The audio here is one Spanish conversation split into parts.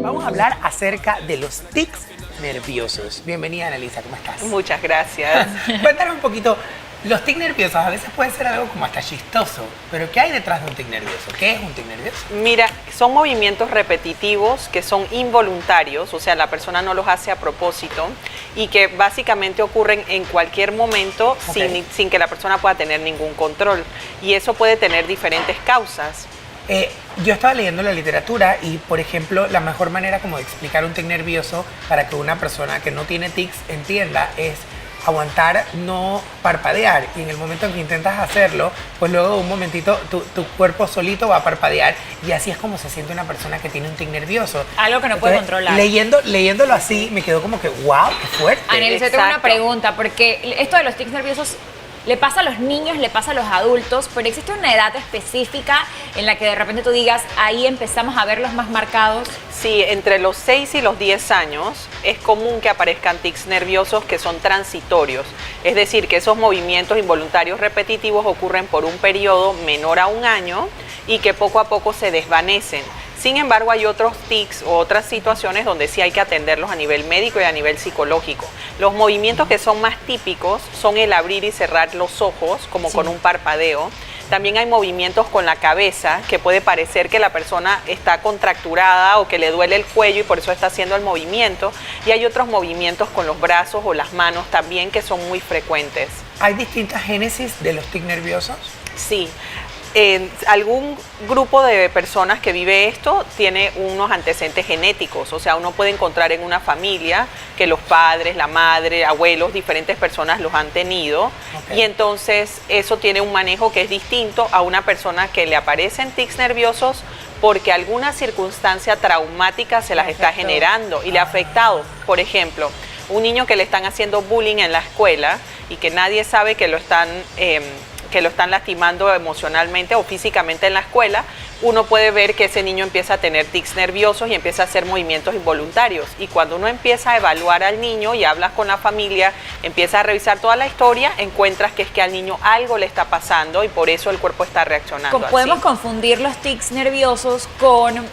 Vamos a hablar acerca de los tics nerviosos. Bienvenida, Annalisa, ¿cómo estás? Muchas gracias. Cuéntanos un poquito. Los tics nerviosos a veces puede ser algo como hasta chistoso, pero ¿qué hay detrás de un tic nervioso? ¿Qué es un tic nervioso? Mira, son movimientos repetitivos que son involuntarios, o sea, la persona no los hace a propósito y que básicamente ocurren en cualquier momento sin que la persona pueda tener ningún control. Y eso puede tener diferentes causas. Yo estaba leyendo la literatura y, por ejemplo, la mejor manera como de explicar un tic nervioso para que una persona que no tiene tics entienda es aguantar, no parpadear, y en el momento en que intentas hacerlo, pues luego de un momentito tu cuerpo solito va a parpadear, y así es como se siente una persona que tiene un tic nervioso. Algo que no puede controlar. Leyéndolo así, me quedó como que, wow, qué fuerte. Annalisa, tengo una pregunta, porque esto de los tics nerviosos le pasa a los niños, le pasa a los adultos, pero existe una edad específica en la que de repente tú digas, ahí empezamos a verlos más marcados. Sí, entre los 6 y los 10 años es común que aparezcan tics nerviosos que son transitorios. Es decir, que esos movimientos involuntarios repetitivos ocurren por un periodo menor a un año y que poco a poco se desvanecen. Sin embargo, hay otros tics o otras situaciones donde sí hay que atenderlos a nivel médico y a nivel psicológico. Los movimientos que son más típicos son el abrir y cerrar los ojos, como con un parpadeo. También hay movimientos con la cabeza, que puede parecer que la persona está contracturada o que le duele el cuello y por eso está haciendo el movimiento. Y hay otros movimientos con los brazos o las manos también que son muy frecuentes. ¿Hay distintas génesis de los tics nerviosos? Sí. Algún grupo de personas que vive esto tiene unos antecedentes genéticos, o sea, uno puede encontrar en una familia que los padres, la madre, abuelos, diferentes personas los han tenido, y entonces eso tiene un manejo que es distinto a una persona que le aparecen tics nerviosos porque alguna circunstancia traumática se las está generando y le ha afectado. Por ejemplo, un niño que le están haciendo bullying en la escuela y que nadie sabe que lo están lastimando emocionalmente o físicamente en la escuela, uno puede ver que ese niño empieza a tener tics nerviosos y empieza a hacer movimientos involuntarios. Y cuando uno empieza a evaluar al niño y hablas con la familia, empieza a revisar toda la historia, encuentras que es que al niño algo le está pasando y por eso el cuerpo está reaccionando así. Podemos confundir los tics nerviosos con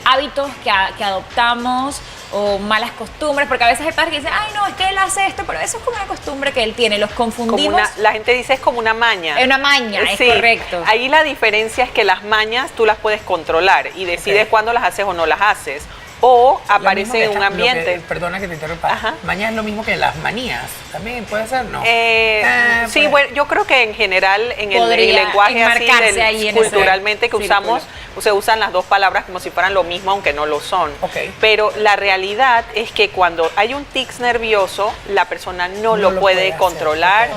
hábitos que adoptamos o malas costumbres, porque a veces hay padres que dicen, ay no, es que él hace esto, pero eso es como una costumbre que él tiene, los confundimos. La gente dice es como una maña. Es una maña, es correcto. Ahí la diferencia es que las mañas tú las puedes controlar y decides cuándo las haces o no las haces. O aparece en un ambiente. Perdona que te interrumpa. Maña es lo mismo que las manías. También puede ser, ¿no? Sí, bueno, yo creo que en general en el lenguaje así culturalmente que usamos, se usan las dos palabras como si fueran lo mismo, aunque no lo son. Pero la realidad es que cuando hay un tics nervioso, la persona no lo puede controlar.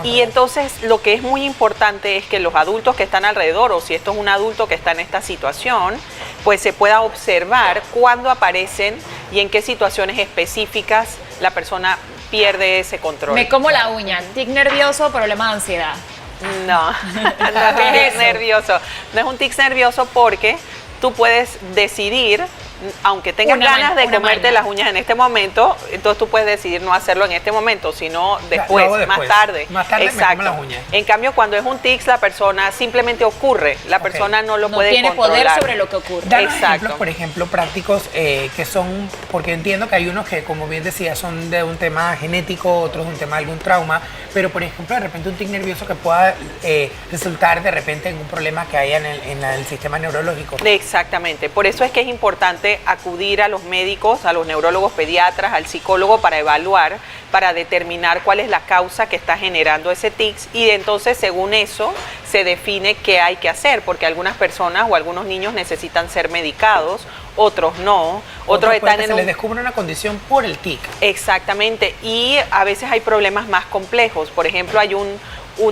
Y entonces lo que es muy importante es que los adultos que están alrededor, o si esto es un adulto que está en esta situación, pues se pueda observar cuándo aparecen y en qué situaciones específicas la persona pierde ese control. Me como la uña, tic nervioso, problema de ansiedad. No, no es nervioso. No es un tic nervioso porque tú puedes decidir, aunque tengas ganas de comerte las uñas en este momento, entonces tú puedes decidir no hacerlo en este momento, sino después, más tarde. Más tarde me como las uñas. En cambio, cuando es un tic, la persona simplemente ocurre. La persona no lo puede controlar. No tiene poder sobre lo que ocurre. Danos ejemplos, por ejemplo, prácticos que son, porque entiendo que hay unos que, como bien decía, son de un tema genético, otros de un tema de algún trauma, pero por ejemplo, de repente un tic nervioso que pueda resultar de repente en un problema que haya en el sistema neurológico. Exactamente. Por eso es que es importante acudir a los médicos, a los neurólogos pediatras, al psicólogo para evaluar, para determinar cuál es la causa que está generando ese tics y entonces según eso se define qué hay que hacer, porque algunas personas o algunos niños necesitan ser medicados, otros no, otros están en se les descubre una condición por el tic. Exactamente, y a veces hay problemas más complejos. Por ejemplo, hay un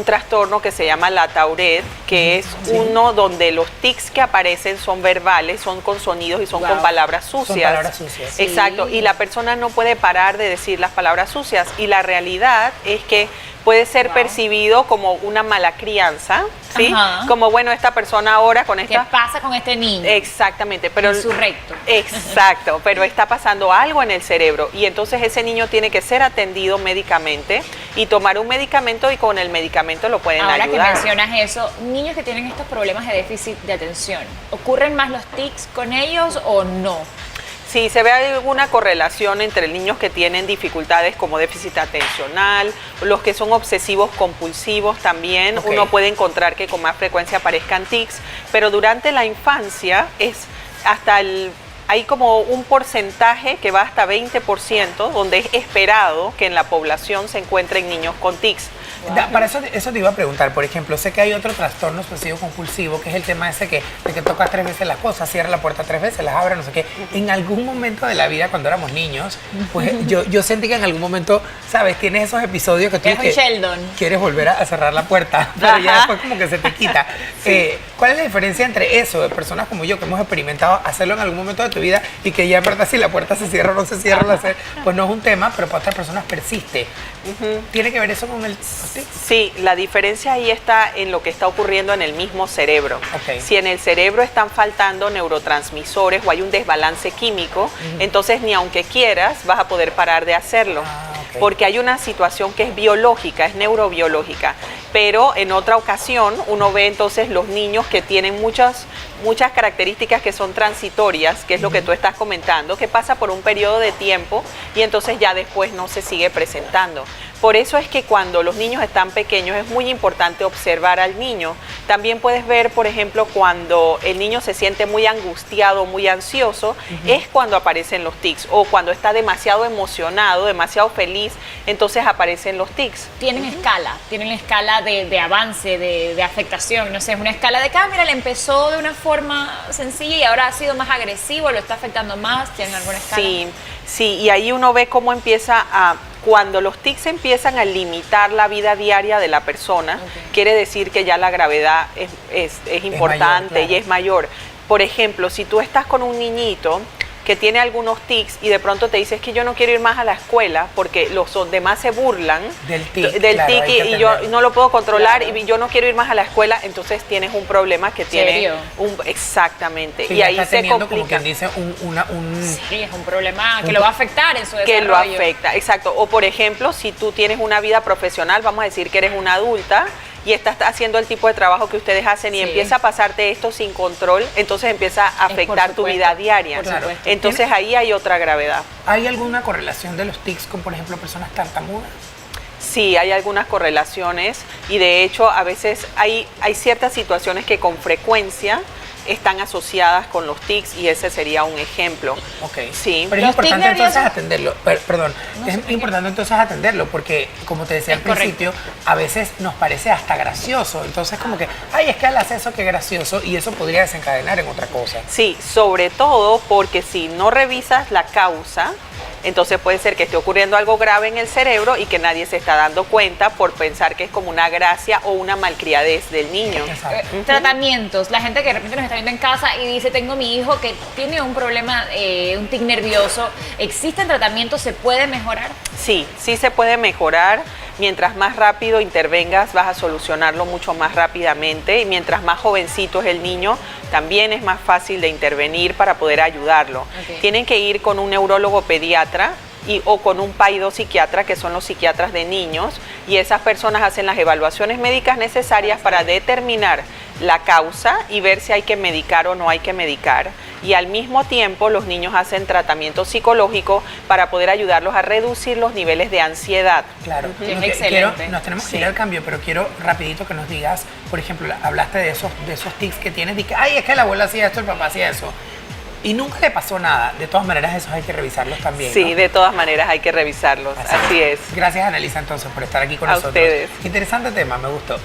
trastorno que se llama la Tourette, que es uno donde los tics que aparecen son verbales, son con sonidos y son con palabras sucias. Son palabras sucias. Exacto, y la persona no puede parar de decir las palabras sucias, y la realidad es que puede ser percibido como una mala crianza, ¿sí? Como, bueno, esta persona ahora con esta... ¿Qué pasa con este niño? Exactamente, pero... En su recto. Exacto, pero está pasando algo en el cerebro y entonces ese niño tiene que ser atendido médicamente y tomar un medicamento y con el medicamento lo pueden ayudar. Ahora que mencionas eso, niños que tienen estos problemas de déficit de atención, ¿ocurren más los tics con ellos o no? Sí, se ve alguna correlación entre niños que tienen dificultades como déficit atencional, los que son obsesivos compulsivos también. Ok. Uno puede encontrar que con más frecuencia aparezcan tics, pero durante la infancia es hasta hay como un porcentaje que va hasta 20%, donde es esperado que en la población se encuentren niños con tics. Para eso te iba a preguntar, por ejemplo, sé que hay otro trastorno obsesivo compulsivo, que es el tema ese de que tocas 3 veces las cosas, cierra la puerta 3 veces, las abre, no sé qué. En algún momento de la vida, cuando éramos niños, pues yo sentí que en algún momento, ¿sabes? Tienes esos episodios que tú Eres un Sheldon. quieres volver a cerrar la puerta, pero ya después como que se te quita. ¿Cuál es la diferencia entre eso, de personas como yo, que hemos experimentado hacerlo en algún momento de tu vida y que ya en verdad si la puerta se cierra o no se cierra, pues no es un tema, pero para otras personas persiste? ¿Tiene que ver eso con el tic? Sí, la diferencia ahí está en lo que está ocurriendo en el mismo cerebro. Ok. Si en el cerebro están faltando neurotransmisores o hay un desbalance químico, entonces ni aunque quieras vas a poder parar de hacerlo. Ok. Porque hay una situación que es biológica, es neurobiológica. Pero en otra ocasión uno ve entonces los niños que tienen muchas características que son transitorias, que es lo que tú estás comentando, que pasa por un periodo de tiempo y entonces ya después no se sigue presentando. Por eso es que cuando los niños están pequeños es muy importante observar al niño. También puedes ver, por ejemplo, cuando el niño se siente muy angustiado, muy ansioso, es cuando aparecen los tics, o cuando está demasiado emocionado, demasiado feliz, entonces aparecen los tics. Tienen escala de avance, de afectación, no sé, es una escala de que, mira, le empezó de una forma sencilla y ahora ha sido más agresivo, lo está afectando más, ¿tienen alguna escala? Sí, y ahí uno ve cómo cuando los tics empiezan a limitar la vida diaria de la persona, quiere decir que ya la gravedad es importante, mayor, claro. y es mayor. Por ejemplo, si tú estás con un niñito que tiene algunos tics y de pronto te dices que yo no quiero ir más a la escuela porque los demás se burlan Del tic, del claro, tic hay que y yo atenderlo. no lo puedo controlar, Claro. y yo no quiero ir más a la escuela, entonces tienes un problema que tiene ¿Serio? Exactamente, Sí, y ya ahí está se teniendo, como complica. quien dice, Sí, es un problema que lo va a afectar en su desarrollo. Que lo afecta, exacto. O por ejemplo, si tú tienes una vida profesional, vamos a decir que eres una adulta y estás haciendo el tipo de trabajo que ustedes hacen y Sí. empieza a pasarte esto sin control, entonces empieza a afectar tu supuesto, vida diaria. por supuesto. Entonces ahí hay otra gravedad. ¿Hay alguna correlación de los tics con, por ejemplo, personas tartamudas? Sí, hay algunas correlaciones y de hecho a veces hay ciertas situaciones que con frecuencia están asociadas con los tics y ese sería un ejemplo. Ok. Sí. Pero es Los tics importante entonces nerviosos- atenderlo. Perdón, es importante entonces atenderlo porque, como te decía Es al principio, a veces nos parece hasta gracioso. Entonces como que, ay, es que él hace eso, que gracioso, y eso podría desencadenar en otra cosa. Sí, sobre todo porque si no revisas la causa, entonces puede ser que esté ocurriendo algo grave en el cerebro y que nadie se está dando cuenta por pensar que es como una gracia o una malcriadez del niño. Exacto. Tratamientos, la gente que de repente nos está viendo en casa y dice, tengo mi hijo que tiene un problema, un tic nervioso, ¿existen tratamientos? ¿Se puede mejorar? Sí, sí se puede mejorar. Mientras más rápido intervengas, vas a solucionarlo mucho más rápidamente. Y mientras más jovencito es el niño, también es más fácil de intervenir para poder ayudarlo. Ok. Tienen que ir con un neurólogo pediatra o con un psiquiatra, que son los psiquiatras de niños, y esas personas hacen las evaluaciones médicas necesarias para determinar la causa y ver si hay que medicar o no hay que medicar. Y al mismo tiempo los niños hacen tratamiento psicológico para poder ayudarlos a reducir los niveles de ansiedad. Claro. Que es Nos excelente. nos tenemos que Sí. ir al cambio, pero quiero rapidito que nos digas, por ejemplo, hablaste de esos tics que tienes, de que, ay, es que la abuela hacía esto, el papá hacía eso. Y nunca le pasó nada. De todas maneras, esos hay que revisarlos también, Sí, ¿no? de todas maneras hay que revisarlos, así es. Gracias, Annalisa, entonces, por estar aquí con A nosotros. ustedes. Interesante tema, me gustó.